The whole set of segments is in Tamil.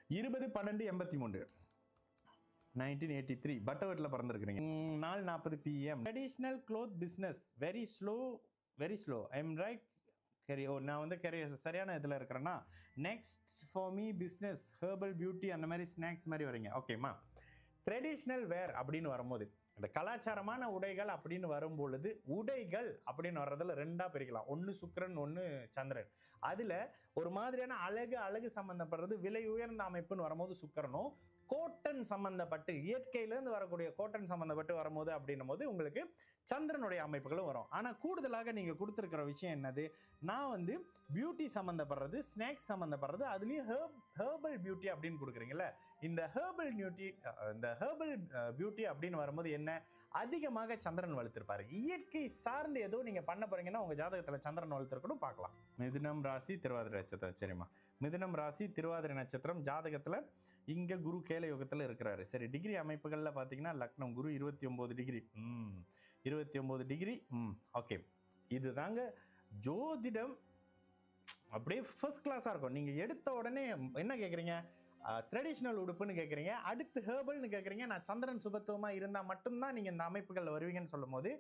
20/12/83 1983 பட்டர்வர்ட்ல பிறந்திருக்கிறீங்க. 4:40 PM. Traditional cloth business very slow I am right. சரி, நான் வந்து சரியான இதில் இருக்கிறேன்னா, next for me business herbal beauty அந்த மாதிரி ஸ்நாக்ஸ் மாதிரி வரீங்க. ஓகேம்மா. ட்ரெடிஷ்னல் வேர் அப்படின்னு வரும்போது, இந்த கலாச்சாரமான உடைகள் அப்படின்னு வரும்பொழுது, உடைகள் அப்படின்னு வர்றதுல ரெண்டா பிரிக்கலாம். ஒன்று சுக்கிரன், ஒன்று சந்திரன். அதில் ஒரு மாதிரியான அழகு சம்பந்தப்படுறது விலை உயர்ந்த அமைப்புன்னு வரும்போது சுக்கிரனும், கோட்டன் சம்பந்தப்பட்டு இயற்கையிலேருந்து வரக்கூடிய கோட்டன் சம்பந்தப்பட்டு வரும்போது அப்படின்னும் போது உங்களுக்கு சந்திரனுடைய அமைப்புகளும் வரும். ஆனால் கூடுதலாக நீங்கள் கொடுத்துருக்கிற விஷயம் என்னது, நான் வந்து பியூட்டி சம்மந்தப்படுறது, ஸ்நாக்ஸ் சம்மந்தப்படுறது, அதுலேயும் ஹெர்பல் பியூட்டி அப்படின்னு கொடுக்குறீங்களே, இந்த ஹெர்பல் பியூட்டி அப்படின்னு வரும்போது என்ன, அதிகமாக சந்திரன் வலுத்திருப்பாரு. இயற்கை சார்ந்து ஏதோ நீங்கள் பண்ண போறீங்கன்னா உங்கள் ஜாதகத்தில் சந்திரன் வலுத்திருக்கணும் பார்க்கலாம். மிதுனம் ராசி திருவாதிரை நட்சத்திரம். சரிம்மா, மிதுனம் ராசி திருவாதிரை நட்சத்திரம் ஜாதகத்தில் இங்கே குரு கேல யோகத்தில் இருக்கிறாரு. சரி, டிகிரி அமைப்புகளில் பார்த்தீங்கன்னா லக்னம் குரு 29 டிகிரி. 29 டிகிரி. ஓகே, இதுதாங்க ஜோதிடம். அப்படியே ஃபர்ஸ்ட் கிளாஸாக இருக்கும். நீங்கள் எடுத்த உடனே என்ன கேட்குறீங்க, ட்ரெடிஷ்னல் உடுப்புன்னு கேட்குறீங்க, அடுத்து ஹெர்பல்னு கேட்குறீங்க. நான் சந்திரன் சுபத்துவமாக இருந்தால் மட்டும்தான் நீங்கள் இந்த அமைப்புகளில் வருவீங்கன்னு சொல்லும் போது,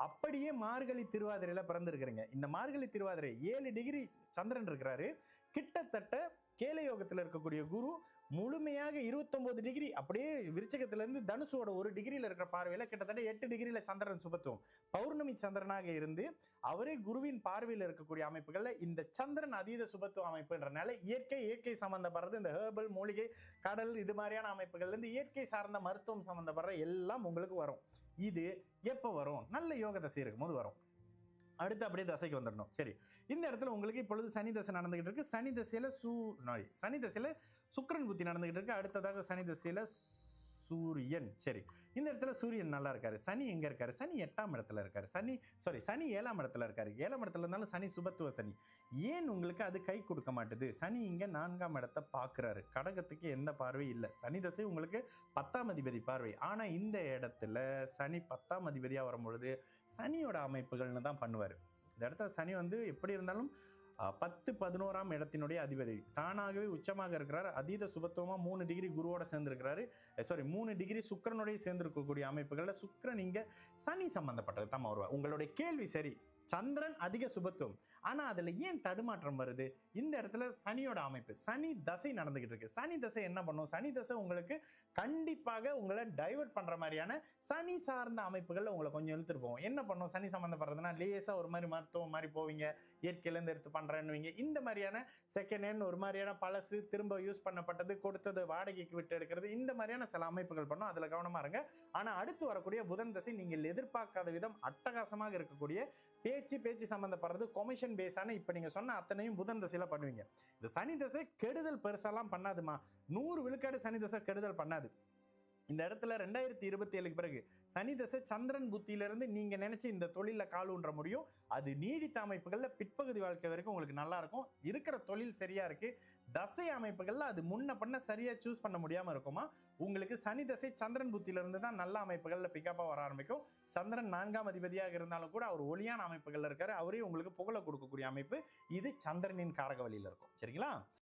அப்படியே மார்கழி திருவாதிரையில் பிறந்திருக்கிறீங்க. இந்த மார்கழி திருவாதிரை 7 டிகிரி சந்திரன் இருக்கிறாரு. கிட்டத்தட்ட கேலயோகத்தில் இருக்கக்கூடிய குரு முழுமையாக 29 டிகிரி அப்படியே விருச்சகத்திலிருந்து தனுசோட 1 டிகிரியில் இருக்கிற பார்வையில் கிட்டத்தட்ட 8 டிகிரியில் சந்திரன் சுபத்துவம் பௌர்ணமி சந்திரனாக இருந்து அவரே குருவின் பார்வையில் இருக்கக்கூடிய அமைப்புகளில் இந்த சந்திரன் அதீத சுபத்துவ அமைப்புன்றனால இயற்கை சம்பந்தப்படுறது, இந்த ஹெர்பல் மூலிகை கடல் இது மாதிரியான அமைப்புகள்லேருந்து இயற்கை சார்ந்த மருத்துவம் சம்பந்தப்படுற எல்லாம் உங்களுக்கு வரும். இது எப்போ வரும், நல்ல யோக தசை இருக்கும்போது வரும். அடுத்து அப்படியே தசைக்கு வந்துடணும். சரி, இந்த இடத்துல உங்களுக்கு இப்பொழுது சனி தசை நடந்துகிட்டு இருக்கு. சனி தசையில சுக்கிரன் புத்தி நடந்துகிட்டு இருக்கு. அடுத்ததாக சனி தசையில சூரியன். சரி, இந்த இடத்துல சூரியன் நல்லா இருக்காரு. சனி எங்க இருக்காரு, சனி 8ஆம் இடத்துல இருக்காரு. சனி 7ஆம் இடத்துல இருக்காரு. 7ஆம் இடத்துல இருந்தாலும் சனி சுபத்துவ சனி. ஏன் உங்களுக்கு அது கை கொடுக்க மாட்டுது, சனி இங்க 4ஆம் இடத்தை பார்க்கிறாரு. கடகத்துக்கு எந்த பார்வை இல்லை. சனி தசை உங்களுக்கு 10ஆம் அதிபதி பார்வை. ஆனா இந்த இடத்துல சனி 10ஆம் அதிபதியா வரும்பொழுது சனியோட அமைப்புகள்னு தான் பண்ணுவாரு. இந்த இடத்துல சனி வந்து எப்படி இருந்தாலும் 10, 11ஆம் இடத்தினுடைய அதிபதி தானாகவே உச்சமாக இருக்கிறார். அதீத சுபத்துவமா 3 டிகிரி குருவோட சேர்ந்திருக்கிறாரு. 3 டிகிரி சுக்கிரனுடைய சேர்ந்திருக்கக்கூடிய அமைப்புகள்ல சுக்கிரன் இங்க சனி சம்பந்தப்பட்டது தான் வருவார். உங்களுடைய கேள்வி சரி, சந்திரன் அதிக சுபத்துவம், ஆனா அதுல ஏன் தடுமாற்றம் வருது? இந்த இடத்துல சனியோட அமைப்பு, சனி தசை நடந்துகிட்டு இருக்கு. சனி தசை என்ன பண்ணும், சனி தசை உங்களுக்கு கண்டிப்பாக உங்களை டைவர்ட் பண்ற மாதிரியான சனி சார்ந்த அமைப்புகள்ல உங்களை கொஞ்சம் இழுத்துட்டு போவோம். என்ன பண்ணும் சனி சம்பந்தப்படுறதுன்னா, லேசா ஒரு மாதிரி மருத்துவம் மாதிரி போவீங்க, இயற்கையில இருந்து எடுத்து பண்றேன்னுவீங்க. இந்த மாதிரியான செகண்ட் ஹேண்ட் ஒரு மாதிரியான பழசு திரும்ப யூஸ் பண்ணப்பட்டது கொடுத்தது வாடகைக்கு விட்டு எடுக்கிறது, இந்த மாதிரியான சில அமைப்புகள் பண்ணும். அதுல கவனமா இருங்க. ஆனா அடுத்து வரக்கூடிய புதன் தசை நீங்கள் எதிர்பார்க்காத விதம் அட்டகாசமாக இருக்கக்கூடிய பேச்சு சம்பந்தப்படுறது கொமிஷன் பேஸான இப்ப நீங்க சொன்ன அத்தனையும் புதன் தசையில பண்ணுவீங்க. இந்த சனி தசை கெடுதல் பெருசாலாம் பண்ணாதுமா. 100 விழுக்காடு சனி தசை கெடுதல் பண்ணாது. இந்த இடத்துல 2027க்கு பிறகு சனி தசை சந்திரன் புத்தியிலிருந்து நீங்க நினைச்சு இந்த தொழில கால் ஊன்ற முடியும். அது நீடித்த அமைப்புகள்ல பிற்பகுதி வாழ்க்கை வரைக்கும் உங்களுக்கு நல்லா இருக்கும். இருக்கிற தொழில் சரியா இருக்கு. தசை அமைப்புகள்ல அது முன்ன பண்ண சரியா சூஸ் பண்ண முடியாம இருக்குமா. உங்களுக்கு சனி தசை சந்திரன் புத்தியிலிருந்து தான் நல்ல அமைப்புகள்ல பிக்கப்பா வர ஆரம்பிக்கும். சந்திரன் 4ஆம் அதிபதியாக இருந்தாலும் கூட அவர் ஒளியான அமைப்புகள்ல இருக்காரு. அவரே உங்களுக்கு புகழ கொடுக்கக்கூடிய அமைப்பு. இது சந்திரனின் காரக வழியில இருக்கும். சரிங்களா?